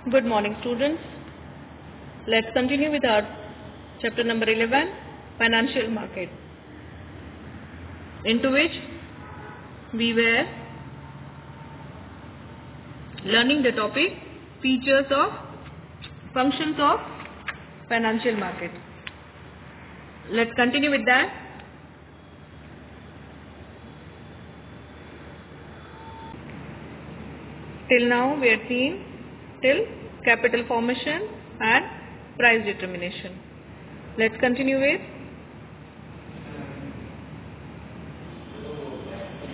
Good morning, students. Let's continue with our chapter number 11, Financial Market, into which we were learning the topic features of functions of financial market. Let's continue with that. Till now we are seeing till capital formation and price determination. Let's continue with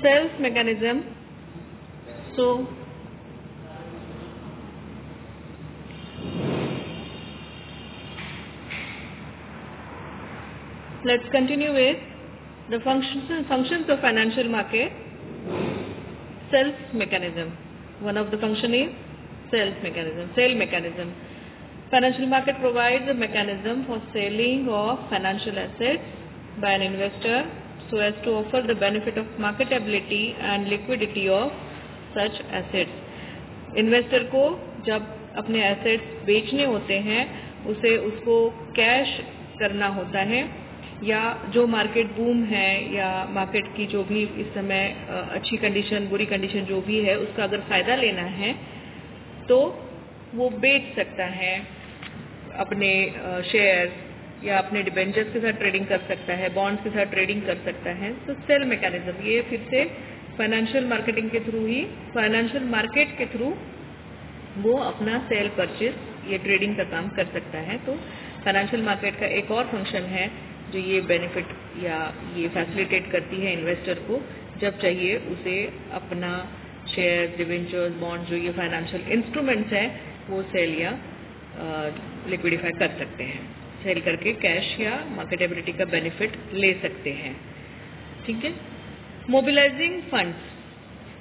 sales mechanism. So let's continue with the functions of financial market. Sales mechanism. One of the function is sales mechanism, sale mechanism. Financial market provides a mechanism for selling of financial assets by an investor so as to offer the benefit of marketability and liquidity of such assets. Investor को जब अपने assets बेचने होते हैं उसे उसको cash करना होता है, या जो मार्केट बूम है या मार्केट की जो भी इस समय अच्छी कंडीशन बुरी कंडीशन जो भी है उसका अगर फ़ायदा लेना है तो वो बेच सकता है अपने शेयर्स या अपने डिबेंचर्स के साथ ट्रेडिंग कर सकता है, बॉन्ड्स के साथ ट्रेडिंग कर सकता है। तो सेल मैकेनिज्म ये फिर से फाइनेंशियल मार्केटिंग के थ्रू ही फाइनेंशियल मार्केट के थ्रू वो अपना सेल परचेज ये ट्रेडिंग का काम कर सकता है। तो फाइनेंशियल मार्केट का एक और फंक्शन है जो ये बेनिफिट या ये फैसिलिटेट करती है इन्वेस्टर को, जब चाहिए उसे अपना शेयर डिवेंचर्स बॉन्ड जो ये फाइनेंशियल इंस्ट्रूमेंट्स हैं वो सेल या लिक्विडिफाई कर सकते हैं, सेल करके कैश या मार्केटेबिलिटी का बेनिफिट ले सकते हैं। ठीक है। मोबिलाइजिंग फंड्स,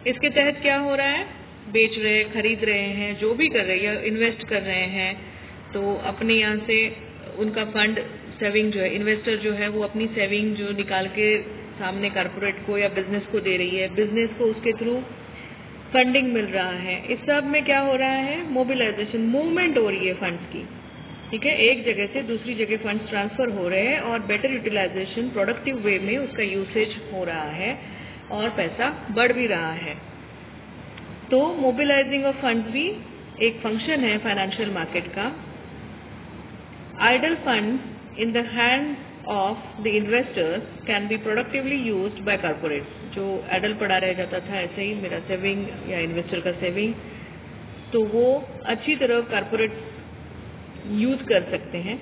इसके तहत क्या हो रहा है, बेच रहे खरीद रहे हैं जो भी कर रहे हैं या इन्वेस्ट कर रहे हैं तो अपने यहाँ से उनका फंड सेविंग जो है इन्वेस्टर जो है वो अपनी सेविंग जो निकाल के सामने कॉर्पोरेट को या बिजनेस को दे रही है, बिजनेस को उसके थ्रू फंडिंग मिल रहा है। इस सब में क्या हो रहा है, मोबिलाइजेशन, मूवमेंट हो रही है फंड्स की। ठीक है, एक जगह से दूसरी जगह फंड्स ट्रांसफर हो रहे हैं और बेटर यूटिलाइजेशन प्रोडक्टिव वे में उसका यूसेज हो रहा है और पैसा बढ़ भी रहा है। तो मोबिलाइजिंग ऑफ फंड्स भी एक फंक्शन है फाइनेंशियल मार्केट का। Idle funds in the hands of the investors can be productively used by corporates। जो आइडल पड़ा रह जाता था ऐसे ही मेरा सेविंग या इन्वेस्टर का सेविंग, तो वो अच्छी तरह कॉर्पोरेट यूज कर सकते हैं।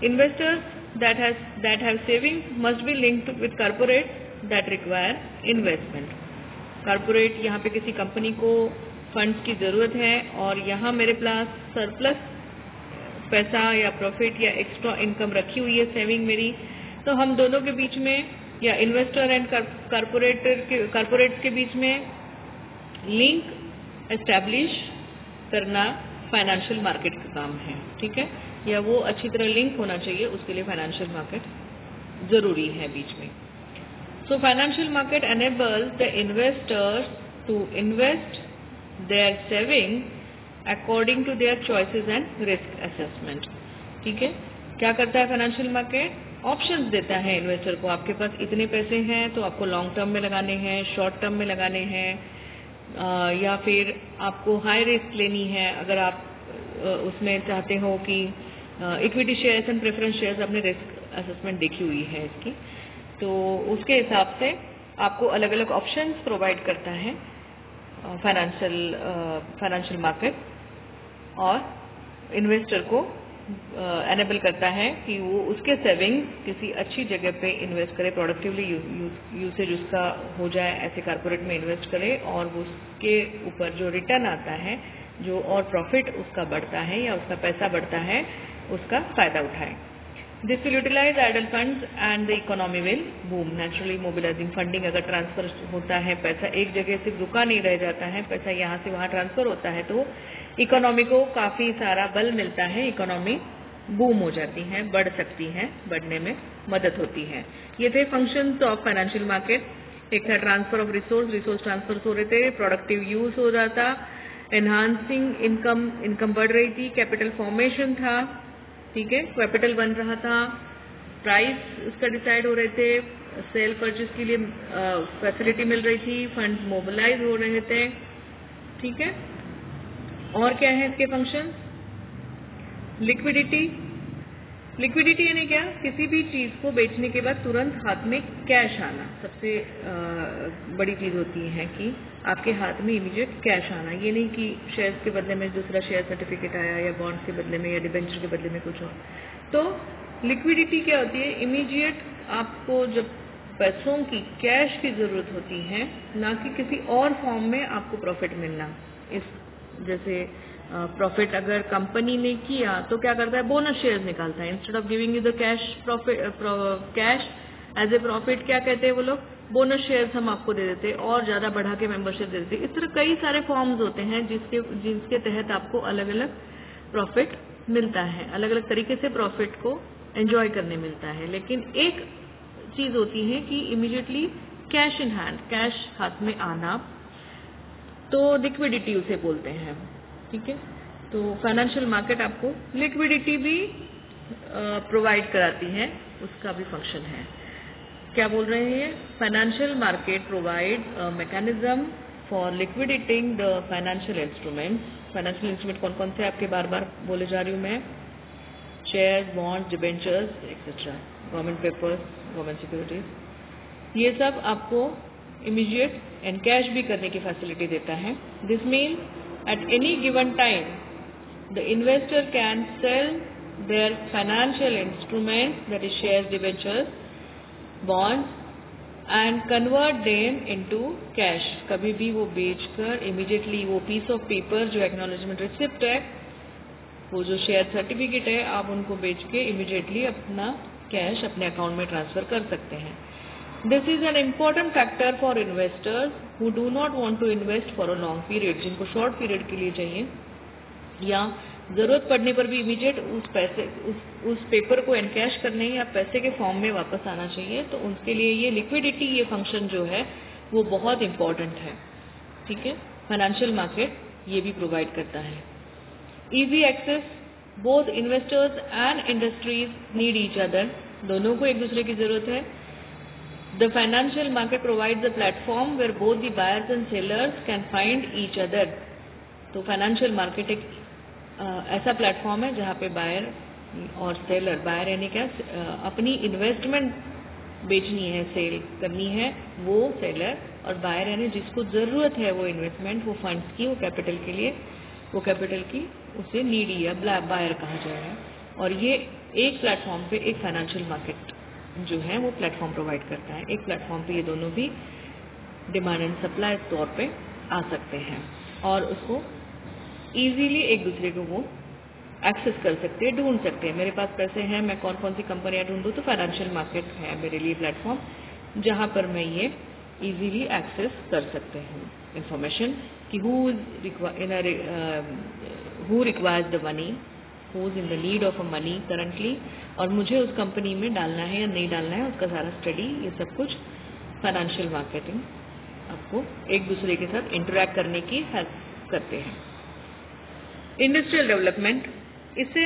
Investors that have saving must be linked with corporate that require investment। Corporate यहाँ पे किसी कंपनी को फंड्स की ज़रूरत है और यहाँ मेरे पास सरप्लस पैसा या प्रॉफिट या एक्स्ट्रा इनकम रखी हुई है सेविंग मेरी, तो हम दोनों के बीच में या इन्वेस्टर एंड कॉर्पोरेट्स के बीच में लिंक एस्टैब्लिश करना फाइनेंशियल मार्केट का काम है। ठीक है, या वो अच्छी तरह लिंक होना चाहिए, उसके लिए फाइनेंशियल मार्केट ज़रूरी है बीच में। So financial market enables the investors to invest their saving according to their choices and risk assessment. ठीक है, क्या करता है फाइनेंशियल मार्केट, ऑप्शंस देता है इन्वेस्टर को, आपके पास इतने पैसे हैं तो आपको लॉन्ग टर्म में लगाने हैं, शॉर्ट टर्म में लगाने हैं, या फिर आपको हाई रिस्क लेनी है अगर आप उसमें चाहते हो कि equity shares and preference shares, आपने रिस्क असेसमेंट देखी हुई है इसकी, तो उसके हिसाब से आपको अलग अलग ऑप्शंस प्रोवाइड करता है फाइनेंशियल मार्केट, और इन्वेस्टर को एनेबल करता है कि वो उसके सेविंग किसी अच्छी जगह पे इन्वेस्ट करे, प्रोडक्टिवली यूसेज उसका हो जाए, ऐसे कॉर्पोरेट में इन्वेस्ट करे और उसके ऊपर जो रिटर्न आता है, जो और प्रॉफिट उसका बढ़ता है या उसका पैसा बढ़ता है, उसका फायदा उठाए। This will utilize idle funds and the economy will boom. Naturally mobilizing funding अगर ट्रांसफर होता है, पैसा एक जगह से रुका नहीं रह जाता है, पैसा यहाँ से वहाँ ट्रांसफर होता है, तो इकोनॉमी को काफ़ी सारा बल मिलता है, इकोनॉमी बूम हो जाती है, बढ़ सकती है, बढ़ने में मदद होती है। ये थे फंक्शंस ऑफ फाइनेंशियल मार्केट। एक था ट्रांसफर ऑफ रिसोर्स ट्रांसफर हो रहे थे, प्रोडक्टिव यूज हो जाता, एनहांसिंग इनकम बढ़ रही थी, कैपिटल फॉर्मेशन था, ठीक है, कैपिटल बन रहा था, प्राइस उसका डिसाइड हो रहे थे, सेल परचेज के लिए फैसिलिटी मिल रही थी, फंड मोबिलाइज हो रहे थे, ठीक है। और क्या है इसके फंक्शन? लिक्विडिटी। लिक्विडिटी यानी क्या? किसी भी चीज को बेचने के बाद तुरंत हाथ में कैश आना सबसे बड़ी चीज होती है कि आपके हाथ में इमीडिएट कैश आना। ये नहीं कि शेयर्स के बदले में दूसरा शेयर सर्टिफिकेट आया या बॉन्ड्स के बदले में या डिबेंचर के बदले में कुछ और। तो लिक्विडिटी क्या होती है? इमीडिएट आपको जब पैसों की कैश की जरूरत होती है, ना कि किसी और फॉर्म में आपको प्रॉफिट मिलना। इस जैसे प्रॉफिट अगर कंपनी ने किया तो क्या करता है? बोनस शेयर्स निकालता है। Instead of giving you the cash cash as a profit, क्या कहते हैं वो लोग? बोनस शेयर्स हम आपको दे देते और ज्यादा बढ़ा के मेंबरशिप दे देते। इस तरह कई सारे फॉर्म्स होते हैं जिसके तहत आपको अलग अलग प्रॉफिट मिलता है, अलग अलग तरीके से प्रॉफिट को एंजॉय करने मिलता है। लेकिन एक चीज होती है कि immediately cash in hand, cash हाथ में आना, तो लिक्विडिटी उसे बोलते हैं, ठीक है। तो फाइनेंशियल मार्केट आपको लिक्विडिटी भी प्रोवाइड कराती है, उसका भी फंक्शन है। क्या बोल रहे हैं? Financial market provide mechanism for liquidating the financial instruments. Financial instrument कौन कौन से आपके बार बार बोले जा रही हूँ मैं? Share, bond, debentures etcetera, government papers, government securities, ये सब आपको इमीडिएट एंड कैश भी करने की फैसिलिटी देता है। This mean at any given time the investor can sell their financial instruments, that is shares, debentures, bonds, and convert them into cash। कभी भी वो बेचकर immediately वो piece of paper जो acknowledgement receipt है, वो जो शेयर सर्टिफिकेट है, आप उनको बेच के इमीडिएटली अपना कैश अपने अकाउंट में ट्रांसफर कर सकते हैं। This is an important factor for investors who do not want to invest for a long period, जिनको शॉर्ट पीरियड के लिए चाहिए या जरूरत पड़ने पर भी इमीडिएट उस पेपर को एनकैश करने या पैसे के फॉर्म में वापस आना चाहिए। तो उसके लिए ये लिक्विडिटी, ये फंक्शन जो है वो बहुत इंपॉर्टेंट है, ठीक है। फाइनेंशियल मार्केट ये भी प्रोवाइड करता है। Easy access, both investors and industries need each other, दोनों को एक दूसरे की जरूरत है। The financial market provides a platform where both the buyers and sellers can find each other। तो फाइनेंशियल मार्केट एक ऐसा प्लेटफॉर्म है जहाँ पे बायर और सेलर, बायर यानी क्या, अपनी इन्वेस्टमेंट बेचनी है, सेल करनी है वो सेलर, और बायर यानी जिसको जरूरत है वो इन्वेस्टमेंट, वो फंड्स की, वो कैपिटल के लिए, वो कैपिटल की उसे नीडी या बायर कहा जाएगा। और ये एक प्लेटफॉर्म पे एक फाइनेंशियल मार्केट जो है वो प्लेटफॉर्म प्रोवाइड करता है। एक प्लेटफॉर्म पे ये दोनों भी डिमांड एंड सप्लाई तौर पे आ सकते हैं और उसको इजीली एक दूसरे को वो एक्सेस कर सकते हैं, ढूंढ सकते हैं। मेरे पास पैसे हैं, मैं कौन कौन सी कंपनियां ढूंढूं, तो फाइनेंशियल मार्केट है मेरे लिए प्लेटफॉर्म जहां पर मैं ये इजीली एक्सेस कर सकते हैं इंफॉर्मेशन कि who requires the money, who is in the need of a money currently, और मुझे उस कंपनी में डालना है या नहीं डालना है, उसका सारा स्टडी, ये सब कुछ फाइनेंशियल मार्केटिंग आपको एक दूसरे के साथ इंटरैक्ट करने की हेल्प करते हैं। इंडस्ट्रियल डेवलपमेंट, इससे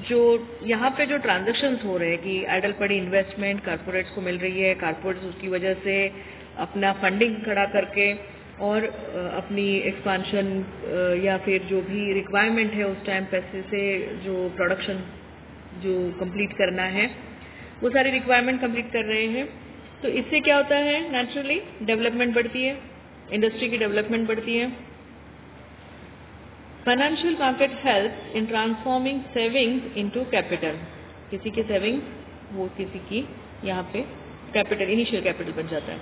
जो यहाँ पे जो ट्रांजैक्शंस हो रहे हैं कि आइडल पड़ी इन्वेस्टमेंट कारपोरेट्स को मिल रही है, कारपोरेट्स उसकी वजह से अपना फंडिंग खड़ा करके और अपनी एक्सपांशन या फिर जो भी रिक्वायरमेंट है उस टाइम पैसे से जो प्रोडक्शन जो कंप्लीट करना है वो सारी रिक्वायरमेंट कंप्लीट कर रहे हैं। तो इससे क्या होता है? नेचुरली डेवलपमेंट बढ़ती है, इंडस्ट्री की डेवलपमेंट बढ़ती है। Financial market helps in transforming savings into capital, किसी की सेविंग्स वो किसी की यहाँ पे कैपिटल, इनिशियल कैपिटल बन जाता है।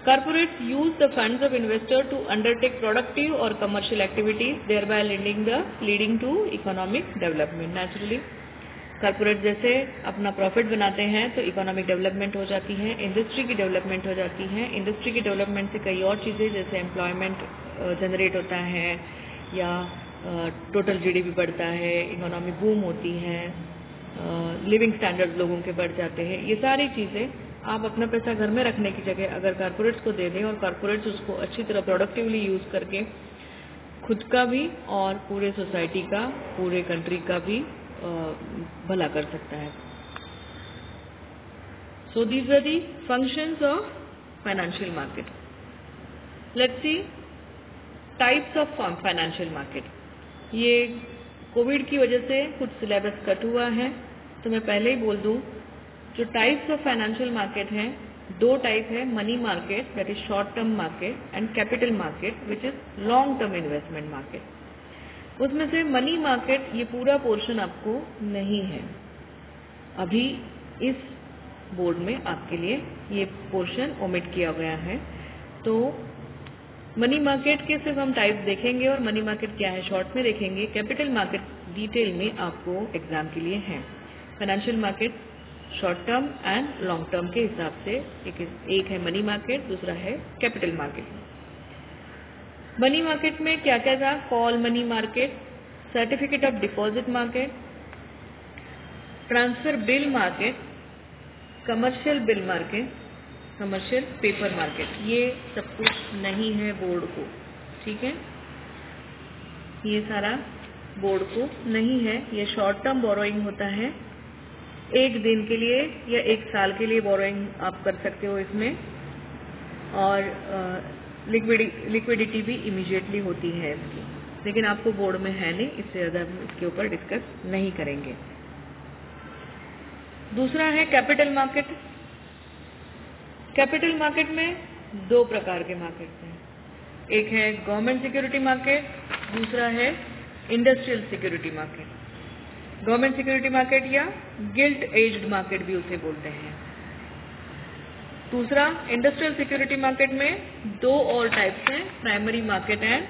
Corporates use the funds of investor to undertake productive or commercial activities, thereby leading to economic development. Naturally, corporate जैसे अपना प्रॉफिट बनाते हैं तो इकोनॉमिक डेवलपमेंट हो जाती है, इंडस्ट्री की डेवलपमेंट हो जाती है। इंडस्ट्री की डेवलपमेंट से कई और चीज़ें जैसे एम्प्लॉयमेंट जनरेट होता है या टोटल जीडीपी बढ़ता है, इकोनॉमी बूम होती है, लिविंग स्टैंडर्ड लोगों के बढ़ जाते हैं। ये सारी चीज़ें आप अपना पैसा घर में रखने की जगह अगर कॉर्पोरेट्स को दे दें और कॉर्पोरेट्स उसको अच्छी तरह प्रोडक्टिवली यूज़ करके खुद का भी और पूरे सोसाइटी का, पूरे कंट्री का भी भला कर सकता है। So these are the functions of financial market. Let's see types of financial market. ये कोविड की वजह से कुछ सिलेबस कट हुआ है, तो मैं पहले ही बोल दूं, जो टाइप्स ऑफ फाइनेंशियल मार्केट हैं, दो टाइप है, money market that is short term market and capital market which is long term investment market. उसमें से मनी मार्केट ये पूरा पोर्शन आपको नहीं है, अभी इस बोर्ड में आपके लिए ये पोर्शन ओमिट किया गया है। तो मनी मार्केट के सिर्फ हम टाइप देखेंगे और मनी मार्केट क्या है शॉर्ट में देखेंगे। कैपिटल मार्केट डिटेल में आपको एग्जाम के लिए है। Financial market short term and long term के हिसाब से एक है मनी मार्केट, दूसरा है कैपिटल मार्केट। मनी मार्केट में क्या क्या था? Call money market, certificate of deposit market, transfer bill market, commercial bill market, commercial paper market. ये सब कुछ नहीं है बोर्ड को, ठीक है, ये सारा बोर्ड को नहीं है। ये शॉर्ट टर्म बोरोइंग होता है, एक दिन के लिए या एक साल के लिए बोरोइंग आप कर सकते हो इसमें, और लिक्विडिटी भी इमीडिएटली होती है इसकी, लेकिन आपको बोर्ड में है नहीं, इससे ज़्यादा हम इसके ऊपर डिस्कस नहीं करेंगे। दूसरा है कैपिटल मार्केट। कैपिटल मार्केट में दो प्रकार के मार्केट हैं, एक है गवर्नमेंट सिक्योरिटी मार्केट, दूसरा है industrial security market. Government security market या गिल्ट एज्ड मार्केट भी उसे बोलते हैं। दूसरा इंडस्ट्रियल सिक्योरिटी मार्केट में दो और टाइप्स हैं, primary market and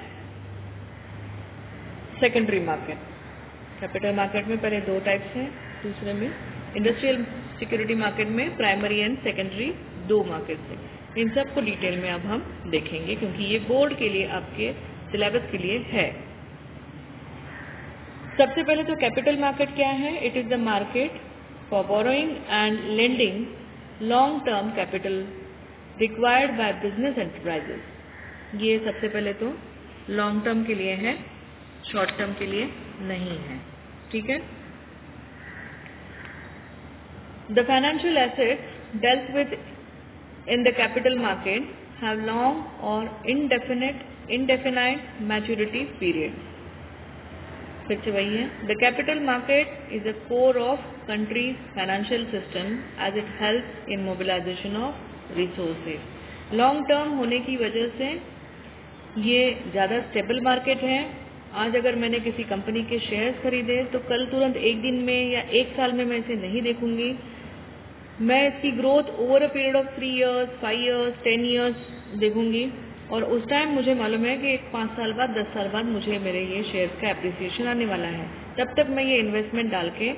secondary market. Capital market में पहले दो टाइप्स हैं, दूसरे में इंडस्ट्रियल सिक्योरिटी मार्केट में प्राइमरी एंड सेकेंडरी दो मार्केट्स हैं। इन सब को डिटेल में अब हम देखेंगे, क्योंकि ये बोर्ड के लिए आपके सिलेबस के लिए है। सबसे पहले तो कैपिटल मार्केट क्या है? It is the market for borrowing and lending long term capital required by business enterprises. ये सबसे पहले तो लॉन्ग टर्म के लिए है, शॉर्ट टर्म के लिए नहीं है, ठीक है। The financial assets dealt with in the capital market have long और इंडेफिनाइट मैच्योरिटी पीरियड। फिर से वही है, the capital market is a core of countries financial system as it helps in mobilization of resources. Long term होने की वजह से ये ज़्यादा स्टेबल मार्केट है। आज अगर मैंने किसी कंपनी के शेयर्स खरीदे तो कल तुरंत एक दिन में या एक साल में मैं इसे नहीं देखूंगी, मैं इसकी growth over a period of 3 years, 5 years, 10 years देखूंगी, और उस टाइम मुझे मालूम है कि 5 साल बाद, 10 साल बाद मुझे मेरे ये शेयर्स का एप्रिसिएशन आने वाला है। तब तक मैं ये इन्वेस्टमेंट डाल के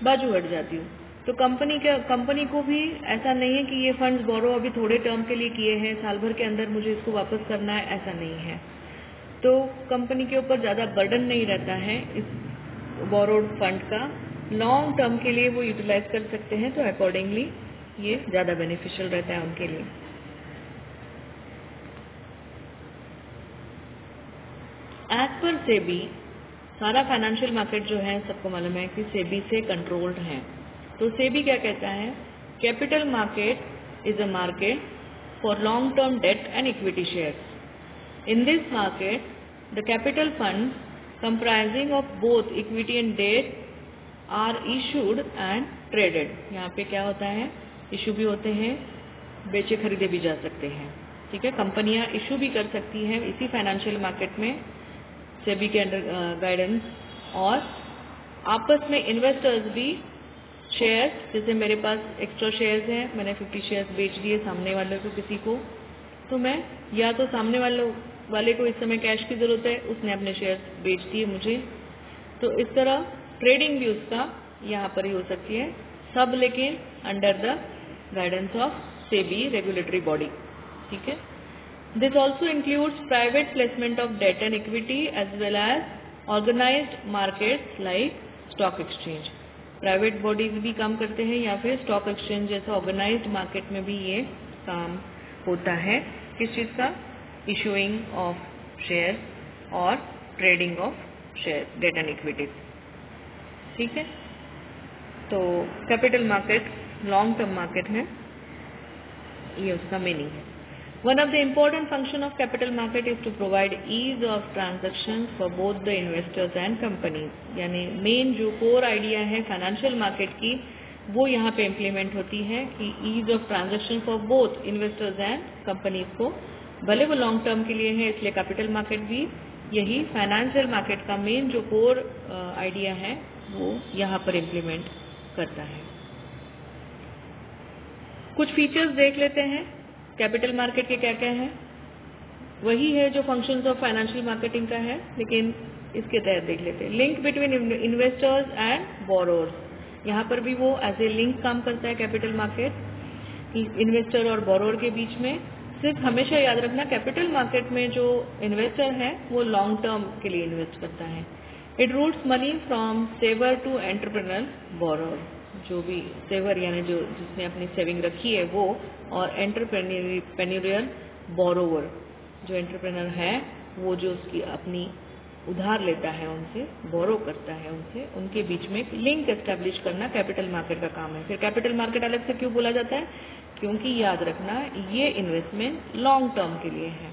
बाजू हट जाती हूँ। तो कंपनी को भी ऐसा नहीं है कि ये फंड्स बोरो अभी थोड़े टर्म के लिए किए हैं, साल भर के अंदर मुझे इसको वापस करना है, ऐसा नहीं है। तो कंपनी के ऊपर ज़्यादा बर्डन नहीं रहता है इस बोरोड फंड का, लॉन्ग टर्म के लिए वो यूटिलाइज कर सकते हैं, तो अकॉर्डिंगली ये ज़्यादा बेनिफिशियल रहता है उनके लिए। एज पर सेबी सारा फाइनेंशियल मार्केट जो है सबको मालूम है कि सेबी से कंट्रोल्ड है। तो सेबी क्या कहता है? Capital market is a market for long term debt and equity shares. In this market the capital fund comprising of both equity and debt are issued and traded. यहाँ पे क्या होता है? इशू भी होते हैं, बेचे खरीदे भी जा सकते हैं, ठीक है। कंपनियां इशू भी कर सकती हैं इसी फाइनेंशियल मार्केट में सेबी के अंडर गाइडेंस, और आपस में इन्वेस्टर्स भी शेयर्स, जैसे मेरे पास एक्स्ट्रा शेयर्स हैं, मैंने 50 शेयर्स बेच दिए सामने वाले को किसी को, तो मैं या तो सामने वाले को इस समय कैश की जरूरत है, उसने अपने शेयर्स बेच दिए मुझे, तो इस तरह ट्रेडिंग भी उसका यहाँ पर ही हो सकती है, सब लेकिन under the guidance of SEBI regulatory body, ठीक है। This also includes private placement of debt and equity as well as organized markets like stock exchange. Private bodies भी काम करते हैं या फिर स्टॉक एक्सचेंज जैसा ऑर्गेनाइज्ड मार्केट में भी ये काम होता है। किस चीज़ का? इशूइंग ऑफ शेयर और trading of share, debt and equities. ठीक है, तो capital market long term market है, ये उसका मीनिंग है। One of the important function of capital market is to provide ease of transactions for both the investors and companies। यानी main जो core idea है फाइनेंशियल मार्केट की वो यहाँ पे इम्प्लीमेंट होती है कि ease of transaction for both investors and companies को, भले वो लॉन्ग टर्म के लिए है, इसलिए कैपिटल मार्केट भी यही फाइनेंशियल मार्केट का मेन जो कोर आइडिया है वो यहाँ पर इम्प्लीमेंट करता है। कुछ फीचर्स देख लेते हैं कैपिटल मार्केट के क्या क्या है। वही है जो फंक्शंस ऑफ फाइनेंशियल मार्केटिंग का है, लेकिन इसके तहत देख लेते हैं। Link between investors and borrowers, यहाँ पर भी वो एज ए लिंक काम करता है कैपिटल मार्केट इन्वेस्टर और बोरोअर के बीच में। सिर्फ हमेशा याद रखना कैपिटल मार्केट में जो इन्वेस्टर है वो लॉन्ग टर्म के लिए इन्वेस्ट करता है। It routes money from saver to entrepreneur borrower, जो भी सेवर यानी जो जिसने अपनी सेविंग रखी है वो, और एंटरप्रेन्योरियल बोरोवर जो एंटरप्रेन्योर है वो जो उसकी अपनी उधार लेता है उनसे, बोरो करता है उनसे, उनके बीच में लिंक एस्टेब्लिश करना कैपिटल मार्केट का काम है। फिर कैपिटल मार्केट अलग से क्यों बोला जाता है? क्योंकि याद रखना ये इन्वेस्टमेंट लॉन्ग टर्म के लिए है।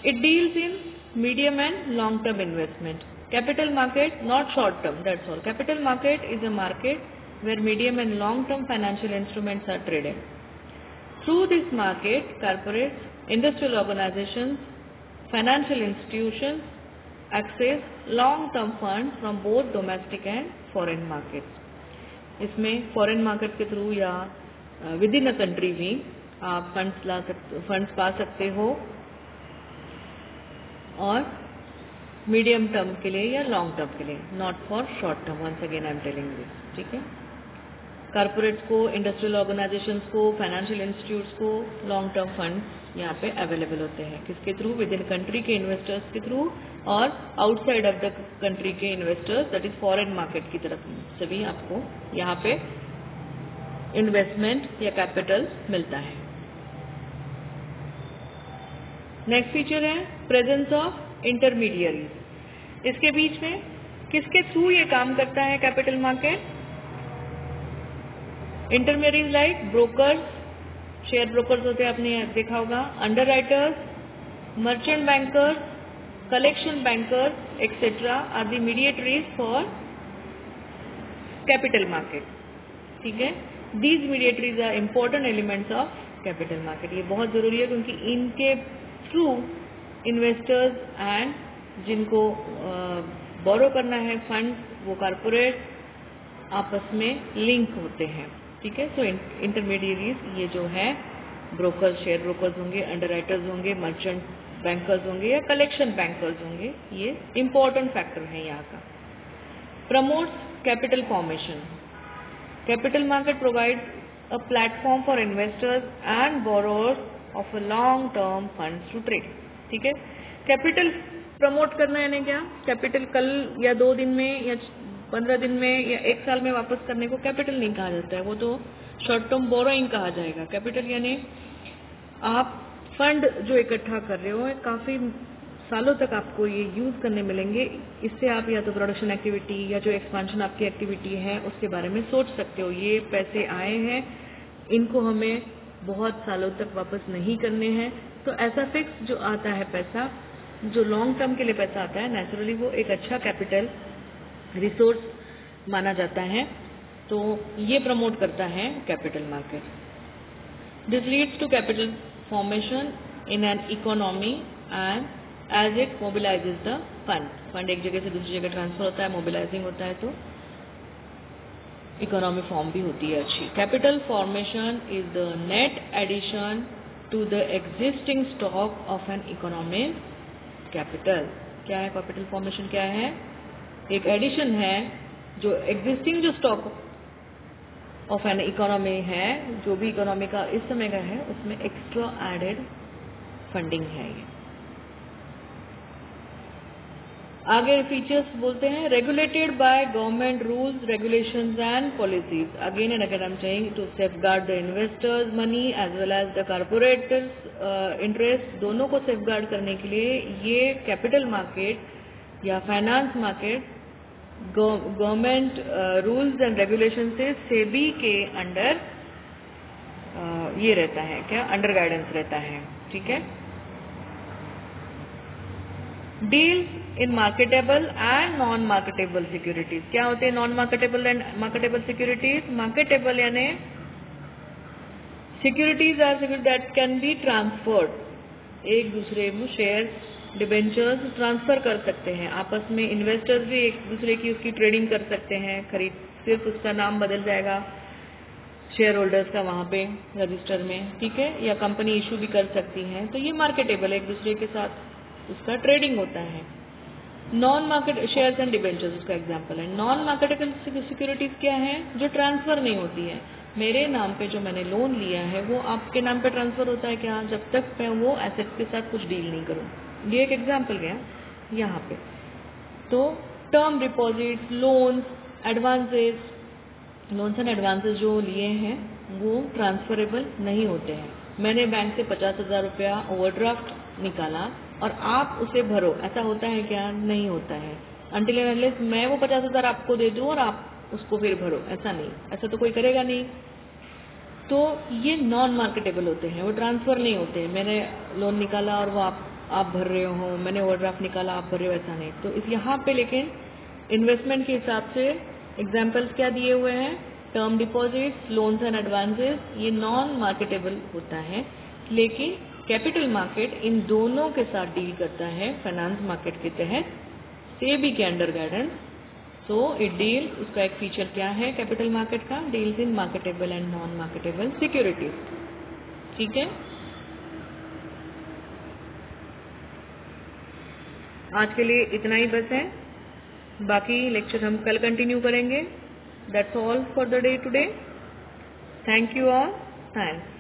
It deals in medium and long term investment. Capital market, not short term, that's all. Capital market is a market where medium and long term financial instruments are traded. Through this market, corporates, industrial organizations, financial institutions access long term funds from both domestic and foreign markets. इसमें foreign market के through या within a country भी आप funds पा सकते हो, और medium term के लिए या लॉन्ग टर्म के लिए, not for short term. Once again I am telling this, ठीक है। कॉर्पोरेट्स को, इंडस्ट्रियल ऑर्गेनाइजेशंस को, फाइनेंशियल इंस्टीट्यूट्स को लॉन्ग टर्म फंड्स यहाँ पे अवेलेबल होते हैं। किसके थ्रू? विद इन कंट्री के इन्वेस्टर्स के थ्रू, और आउटसाइड ऑफ द कंट्री के investors, that is foreign market की तरफ से भी आपको यहाँ पे इन्वेस्टमेंट या कैपिटल मिलता है। नेक्स्ट फीचर है प्रेजेंस ऑफ इंटरमीडियरीज। इसके बीच में किसके थ्रू ये काम करता है capital market? Intermediaries like brokers, share brokers होते हैं, आपने देखा होगा, underwriters, merchant bankers, collection bankers etcetera are the mediatories for capital market. ठीक है, these mediatories are important elements of capital market. ये बहुत जरूरी है क्योंकि इनके थ्रू इन्वेस्टर्स एंड जिनको बोरो करना है फंड, वो कॉर्पोरेट आपस में लिंक होते हैं। ठीक है, सो इंटरमीडियरीज ये जो है ब्रोकर्स, शेयर ब्रोकर्स होंगे, अंडरराइटर्स होंगे, मर्चेंट बैंकर्स होंगे या कलेक्शन बैंकर्स होंगे, ये इंपॉर्टेंट फैक्टर है यहाँ का। Promotes capital formation. Capital market provides a platform for investors and borrowers of a long term funds to trade. ठीक है, कैपिटल प्रमोट करना यानी क्या? कैपिटल कल या 2 दिन में या 15 दिन में या 1 साल में वापस करने को कैपिटल नहीं कहा जाता है, वो तो शॉर्ट टर्म बोरोइंग कहा जाएगा। कैपिटल यानी आप फंड जो इकट्ठा कर रहे हो, काफी सालों तक आपको ये यूज करने मिलेंगे। इससे आप या तो प्रोडक्शन एक्टिविटी या जो एक्सपेंशन आपकी एक्टिविटी है उसके बारे में सोच सकते हो। ये पैसे आए हैं, इनको हमें बहुत सालों तक वापस नहीं करने हैं, तो ऐसा फिक्स जो आता है पैसा, जो लॉन्ग टर्म के लिए पैसा आता है, नेचुरली वो एक अच्छा कैपिटल रिसोर्स माना जाता है। तो ये प्रमोट करता है capital market. This leads to capital formation in an economy and as it mobilises the fund. Fund एक जगह से दूसरी जगह ट्रांसफर होता है, मोबिलाइजिंग होता है, तो इकोनॉमी फॉर्म भी होती है अच्छी। Capital formation is the net addition to the existing stock of an economic capital. क्या है कैपिटल फॉर्मेशन? क्या है? एक एडिशन है, जो एग्जिस्टिंग जो स्टॉक ऑफ एन इकोनॉमी है, जो भी इकोनॉमी का इस समय का है, उसमें एक्स्ट्रा एडेड फंडिंग है ये। आगे फीचर्स बोलते हैं regulated by government rules regulations and policies. Again and again I am saying to safeguard the investors money as well as the corporators interest, दोनों को सेफगार्ड करने के लिए ये कैपिटल मार्केट या finance market government rules and regulation से सेबी के under ये रहता है, क्या अंडर गाइडेंस रहता है, ठीक है। Deals in marketable and non marketable securities. क्या होते हैं non marketable and marketable securities? Marketable यानी securities are security that can be transferred, एक दूसरे में शेयर्स डिबेंचर्स ट्रांसफर कर सकते हैं, आपस में इन्वेस्टर्स भी एक दूसरे की उसकी ट्रेडिंग कर सकते हैं, खरीद, सिर्फ उसका नाम बदल जाएगा शेयर होल्डर्स का वहां पे रजिस्टर में, ठीक है, या कंपनी इशू भी कर सकती है। तो ये मार्केटेबल एक दूसरे के साथ उसका ट्रेडिंग होता है। Non market shares and debentures उसका एग्जांपल है। नॉन मार्केटेबल सिक्योरिटीज क्या है? जो ट्रांसफर नहीं होती है। मेरे नाम पे जो मैंने लोन लिया है वो आपके नाम पे ट्रांसफर होता है क्या? जब तक मैं वो एसेट्स के साथ कुछ डील नहीं करूँ। ये एक एग्जाम्पल गया यहाँ पे। तो term deposits, loans, advances, loans and advances जो लिए हैं वो ट्रांसफरेबल नहीं होते हैं। मैंने बैंक से 50,000 रुपया ओवरड्राफ्ट निकाला और आप उसे भरो, ऐसा होता है क्या? नहीं होता है। अनटिल एंड अनलेस मैं वो 50,000 आपको दे दूं और आप उसको फिर भरो, ऐसा नहीं, ऐसा तो कोई करेगा नहीं। तो ये नॉन मार्केटेबल होते हैं, वो ट्रांसफर नहीं होते। मैंने लोन निकाला और वो आप भर रहे हो, मैंने ओवरड्राफ्ट निकाला आप भर रहे हो, ऐसा नहीं। तो इस यहाँ पे लेकिन इन्वेस्टमेंट के हिसाब से एग्जाम्पल्स क्या दिए हुए हैं? Term deposits, loans and advances, ये नॉन मार्केटेबल होता है। लेकिन कैपिटल मार्केट इन दोनों के साथ डील करता है फाइनेंस मार्केट के तहत सेबी के under guidance. So it deal, उसका एक फीचर क्या है कैपिटल मार्केट का? Deals in marketable and non marketable securities, ठीक है। आज के लिए इतना ही बस है, बाकी लेक्चर हम कल कंटिन्यू करेंगे। That's all for the day today. Thank you all, thanks.